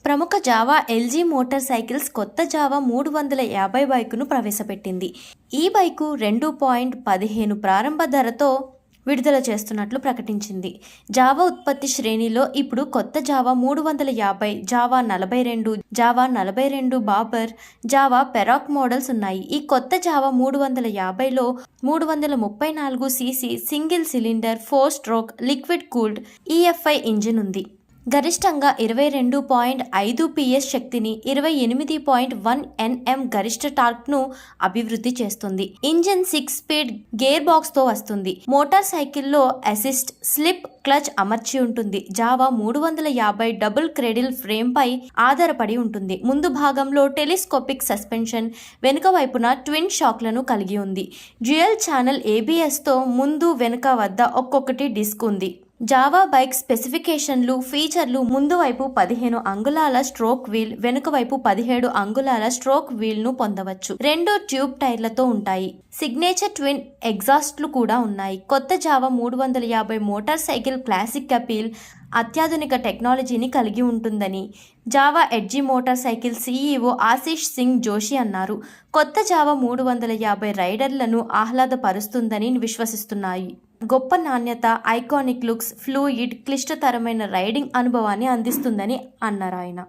ప్రముఖ Java LG motor cycles కొత్త Jawa 350 బైకును ప్రవేశపెట్టింది. ఈ బైకు 2.15 ప్రారంభ ధరతో విడుదల చేస్తున్నట్లు ప్రకటించింది. జావా ఉత్పత్తి శ్రేణిలో ఇప్పుడు కొత్త Jawa 350, Jawa 42, Jawa 42 bobber, Jawa Perak models ఉన్నాయి. ఈ కొత్త జావా 350లో 334 cc single cylinder 4 stroke liquid cooled EFI engine ఉంది. గరిష్టంగా 22.5 PS శక్తిని, 28.1 Nm గరిష్ట టార్క్ను అభివృద్ధి చేస్తుంది. ఇంజిన్ 6 స్పీడ్ గేర్ బాక్స్తో వస్తుంది. మోటార్ సైకిల్లో అసిస్ట్, స్లిప్, క్లచ్ అమర్చి ఉంటుంది. జావా 350 డబుల్ క్రెడిల్ ఫ్రేమ్పై ఆధారపడి ఉంటుంది. ముందు భాగంలో టెలిస్కోపిక్ సస్పెన్షన్, వెనుక వైపున ట్విన్ షాక్లను కలిగి ఉంది. డ్యూయల్ ఛానల్ ABSతో ముందు, వెనుక వద్ద ఒక్కొక్కటి డిస్క్ ఉంది. జావా బైక్ స్పెసిఫికేషన్లు, ఫీచర్లు: ముందు వైపు 15 అంగుళాల స్ట్రోక్ వీల్, వెనుక వైపు 17 అంగుళాల స్ట్రోక్ వీల్ను పొందవచ్చు. 2 ట్యూబ్ టైర్లతో ఉంటాయి. సిగ్నేచర్ ట్విన్ ఎగ్జాస్ట్లు కూడా ఉన్నాయి. కొత్త Jawa 350 motor cycle classic appeal, అత్యాధునిక టెక్నాలజీని కలిగి ఉంటుందని Java edgy motor cycle CEO Ashish Singh Joshi అన్నారు. కొత్త జావా 350 రైడర్లను ఆహ్లాదపరుస్తుందని విశ్వసిస్తున్నాయి. గొప్ప నాణ్యత, ఐకానిక్ లుక్స్, ఫ్లూయిడ్, క్లిష్టతరమైన రైడింగ్ అనుభవాన్ని అందిస్తుందని అన్నారు ఆయన.